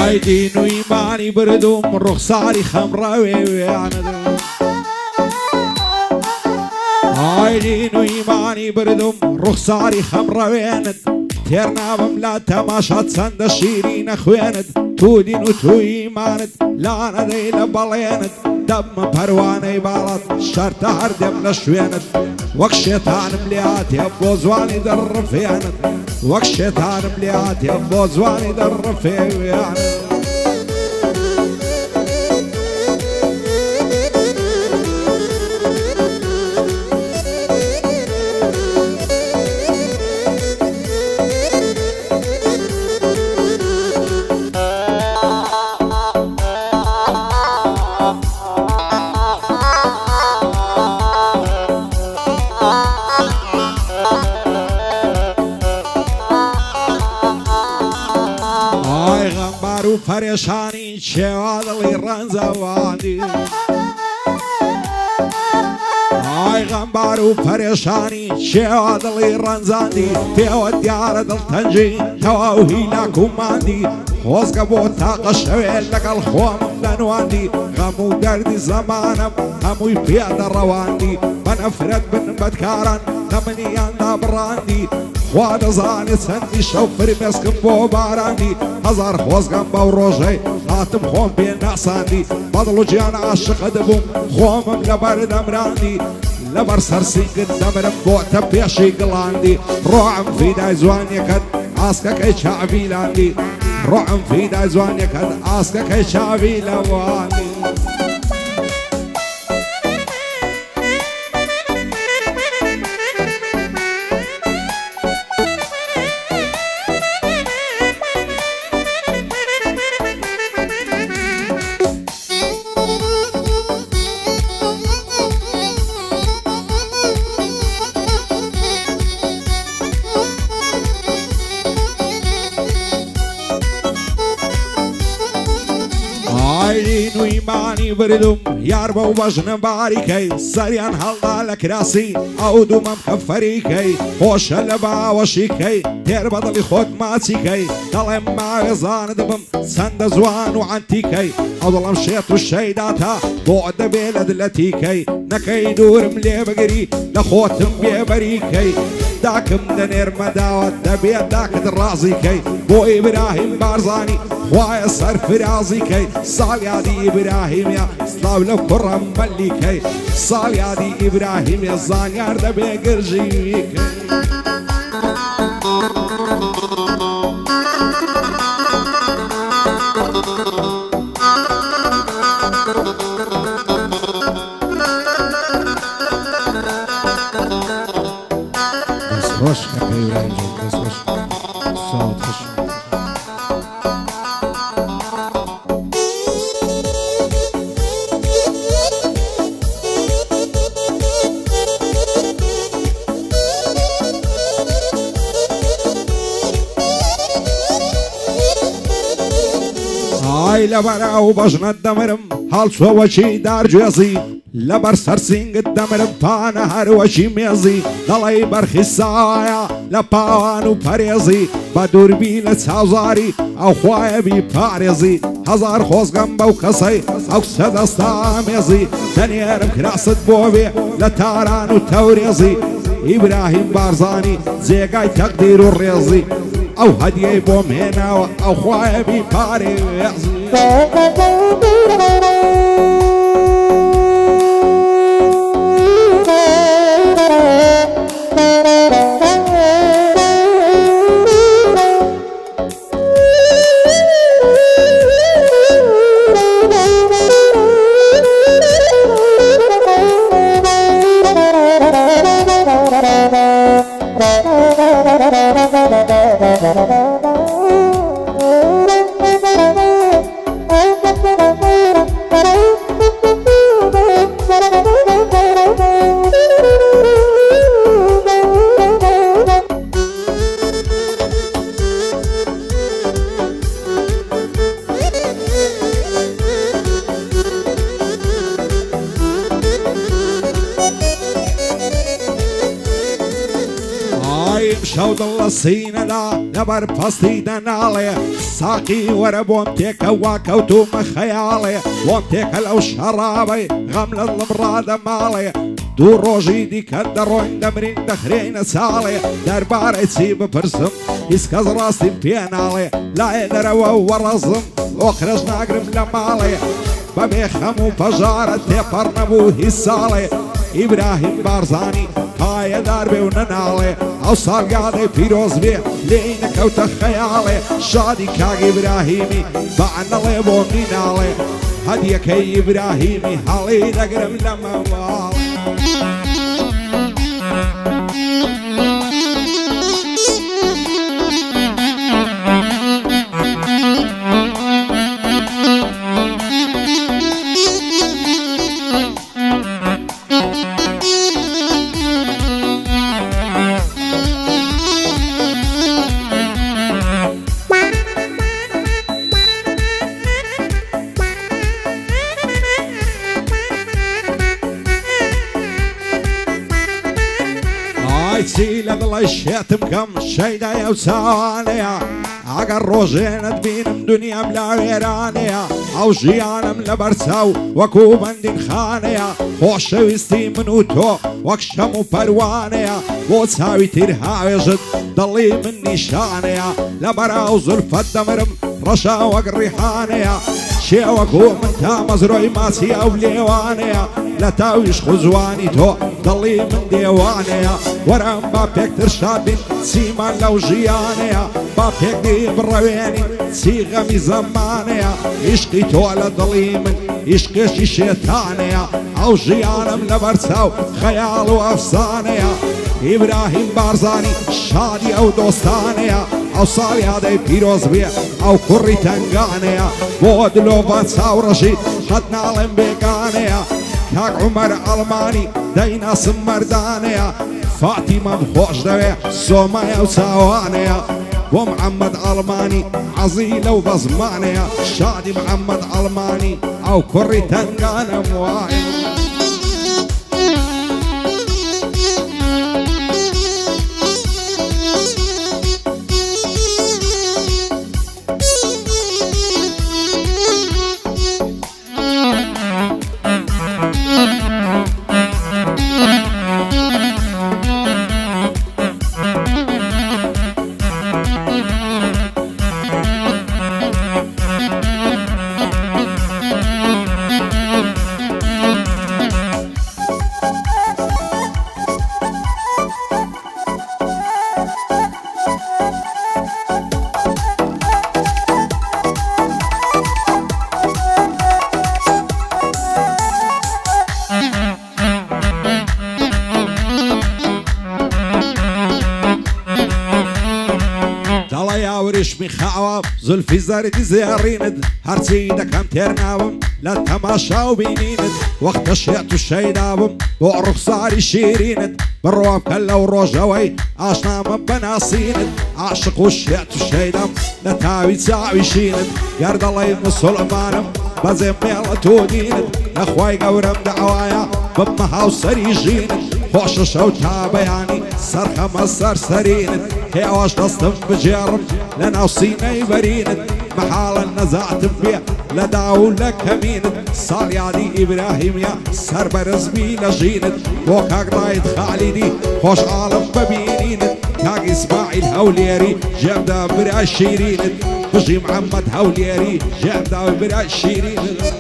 هاي دين وإيماني بردو من رخصاري خمراوي ويعندو. هاي دين وإيماني بردو من رخصاري خمراوي ويعند. تيرنا بملا تماشات سند الشيرين أخويند. تو دين وتو إيماند لانا ديلا باليند. دم برواني بالات شرط هردم لشويند. وك شيطان مليات يبو زواني در فيند. وك شيطان مليات يبو زواني در فيند. فريشاني شوادلي رنزواني. هاي غنبار وفريشاني شوادلي رنزاندي. تيو الديار دل تنجي تواوهي لكم ماندي. خوزق بوتا قشويل لك الخوام لنواندي. غمو دردي زمانم هموي بياد الرواندي. من افرد بن بدكاران نمنيان نابراندي. خواد زاني سندي شوفري مسكن بو باراندي. هزار خوزقم بوروجي هاتم خوم بين ناساندي. بضلو جيان عاشق دبوم خومم لبر دمراندي. لبر سرسي قدامرم بوتا بيشي قلاندي. روعم في داي زواني كد عاسكك اي شعبي لاندي. روعم في داي زواني كد عاسكك اي شعبي لواندي. عينين وإيماني بردم ياربا وبجن باريكي. سريان هلا لكراسي أو دوم مكفريكي. خوش لبا وشيكي تير بدلي خود ماتيكي. دلم ما غزان دبم سند زوان وعنتيكي. أضل مشيت والشيداتها بعد بلد لتيكي. نكي دور ملي بقري لخوتم بيبريكي. داك مدنير مداوات دبيت داك درازيكي. بو إبراهيم بارزاني خوايا صار فرازيكي. صال يا دي إبراهيم يا صلاو لو كرم مليكي. صال يا دي إبراهيم يا زانيار دبي قرجيكي. بس رش كبير بس رش صوت خش. هاي لبرا وبجن الدمرم هل سوى شي دار جيزي. لبر سرسين قدام رمبانا هروشي ميزي ضلي برخي السايا لباوانو باريزي بدور بيلة ساوزاري او خوايا بي باريزي هزار خوز غنبا وكسي او سدستا ميزي تنيرم كراسة بوبي لتارانو توريزي إبراهيم بارزاني زيقاي تقدير الريزي او هديه بوم هنا او خوايا بي باريزي شود الله سينا لا نبر فاستي دنالي ساقي وربوم تيكا واكوتو مخيالي وم تيكا لو شرابي غمل المرادة مالي دور روجي دي كدروين دمرين دخرين سالي درباري تسيب برسم يسكز راسي بينالي لا يدروا ورزم وخرج ناقرم لمالي ببيخمو فجارة تيبرنبو هسالي إبراهيم بارزاني هاي داربي وننالي او صالقادي فيروز بي لينك او تخيالي شادي كاق إبراهيمي بعنا ليبون نينالي هديك يا إبراهيمي هالي دقرم لما والي سيلة الله الشاتم كم شيدا يا وسانيا عقر روجين تبين دنيا بلا غيرانيا او جيانا من لبرساو وكوبا دين خانيا وشويستي منوتو وكشمو بروانيا وتساوي تيرها يجد ضلي من نشانيا لبراو زلفة دمرم رشا وقريحانيا شي وكو من تامزروي ماسي او ليوانيا لا تاويش خزواني تو ضلي من ديوانيا ورام بابيك ترشادين سيمان لو جيانيا بابيك دي برويني سيغمي زمانيا عشقي تولى ضلي من عشقي شيطانيا او جيانا من لبرساو خيال وافسانيا إبراهيم بارزاني شادي او دوستانيا او صالي هذا بيروز بيه او كوري تنقانيا بود لوفات ساو رشيد خدنا لهم بيقانيا كاك عمر ألماني دينا سمردانيا فاطمة بخوش دوي سومايا وساوانيا ومحمد ألماني عزيلة وبزمانيا شادي محمد ألماني او كوري تنقانا مواعي ورش مخاوب زلفي زاردي زياريند هرسيدا كم ترناوم لا تماشا وبينيند وقت الشيط الشيداوم وعرق صاري شيريند بالرواب كلا وروجوي عاشنا من بناصيند عاشق والشيط الشيدام لا تاوي تساوي شيند يرد الله يبن سليمانم بزم ميلتو دينت اخواي قورم دعوايا بمها وسري جينت خوش شوتا بياني سرخة مصر سرينت هي واش تصطف بجرم لنا وصيني برينت محال النزعت فيه لداو لك همينت صاليادي إبراهيم يا سر برزبي لجينت وكاك رايد خالدي خوش عالم ببينينت كاك إسماعيل هوليري جابدا برا شيرينت بجي محمد هوليري جابدا برا شيرينت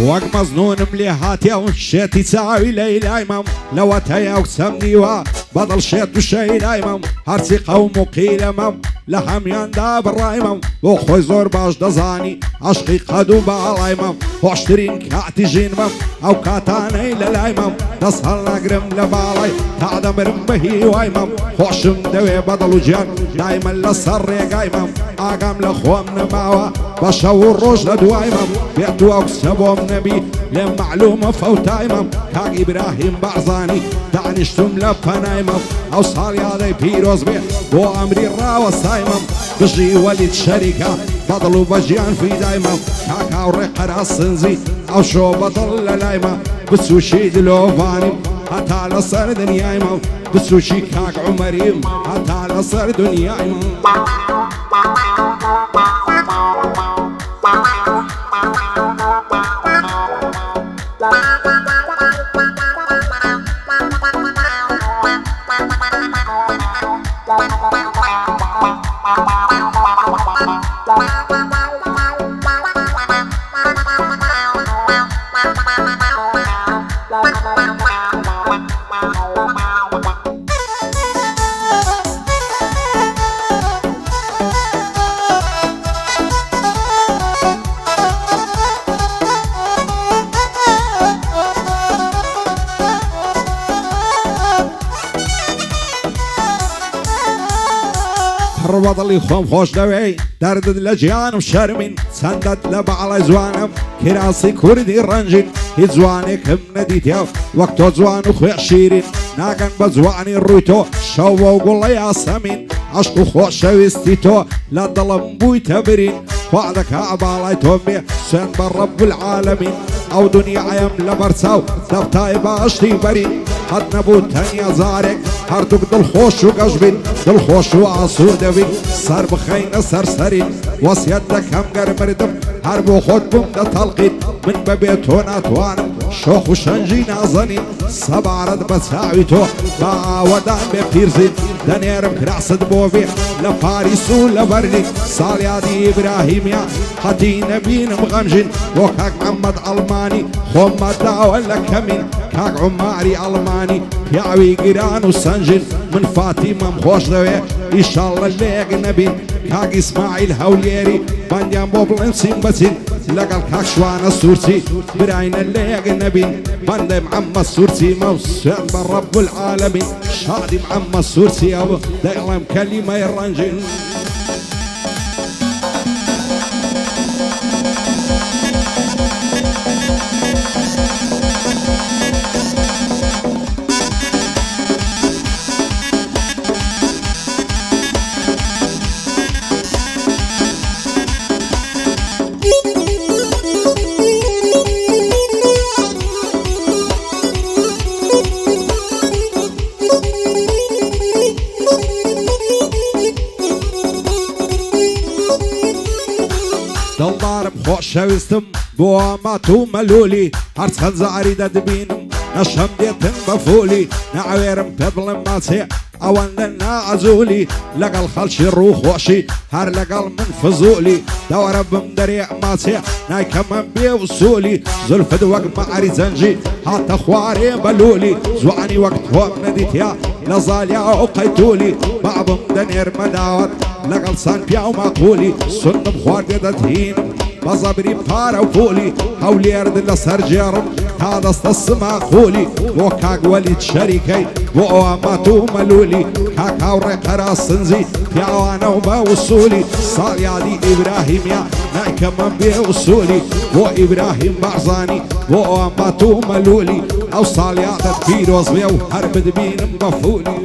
وق مظنون مليحاتي وشيتي تساوي ليلى امام لو تيا وسمني وا بدل شيت بشي دايما هرسي قوم وقيل امام لحم يندا بالرايمم وخوي زور باش دزاني عشقي قدو بالايمم واشترين كاتي جينمم او كاتاني للايمم تصهر نقرم لبالاي تعدم رمبهي وايمم خوشم دوي بدلو جان دايما لسر قايمم اقام لخوام نماوا بشور روش لدوايمم بيعتو اكسبهم نبي لمعلومة فوتايمم كاق ابراهيم بعزاني دعنشتم لبنايمم او صار يادي بيروز بي وامري الراوة سايمم بجي وليد شركة بطلوا بجيان في دايمم كاكا ورق راس سنزي او شو بطل لايمم بسوشي دلوفاني حتى لصر دنيايمم بسوشي كاك عمريم حتى لصر دنيايمم بطلي خوم خوش دوي دردد لجيانم شرمين سندد لبع على زوانم كراسي كردي رنجين هزواني كم نديتيو وقتو زوانو خوي عشيرين ناقن بزواني الرويتو شووا وقول يا سمين عشقو خوش ويستيتو لا ظلم بوي تبرين وعدك عبالاي تومي سن برب العالمين او دنيا عيم لبرساو دبتاي باشتي برين حد نبوت تانيا زارك هردوك دل خوش وقجبين دل خوش وعصور دوين سر بخين سرسرين وصيتك هم قرمردم هربو خود بم دا تلقين من ببيتون اتوانم شوخ وشنجي نازنين سبعرد بساويتو باودان ببيرزين دنيرم كراسد بوفي لباريسو لبرني صاليادي ابراهيم يا حتي نبين مغمجين وكاك محمد الماني خوما داو كمين كاك عماري الماني يعوي قيران وسنجن من فاطمة مخوش دوي إن شاء الله الليق نبين كاك إسماعيل هوليري بانديان بوبلن سيمبسين لقال كاك شوان السورسي براين الليق نبين باندي محمد السورسي موسوعن برب العالمين شادي محمد السورسي أبو دائما كلمة يرنجن شوستم بواماتو ملولي هرسخن زعري دبينم نشم ديتن بفولي نعويرم تبلم ماسي اوان عزولي لقى الخلش الروح وشي هر لقى من فزولي دور بمدريع ماسي ناي كمان بيوصولي زلف دوق معري زنجي حتى خواري بلولي زواني وقت هو نديتيا لزاليا وقيتولي مع بمدنير مداوت لقى لسان بياو ماقولي سن بخوار ديدت هين بصبري بفارة وفولي هولي أرد لسر جارم تا دەستە سماخۆلی بۆ کاگوەلی شەریکەی بۆ ئەوەمەت و مەلولی کاکاوڕێ قەرا سنجی پیاوانە و بە وسولی ساڵیادی ئیبراهیمیا نایکە من بێ وسولی بۆ ئیبراهیم بەعزانی بۆ ئەوەمەت و مەلولی ئەو ساڵیادت پیرۆز بێ و هەر بدبینم بەفولی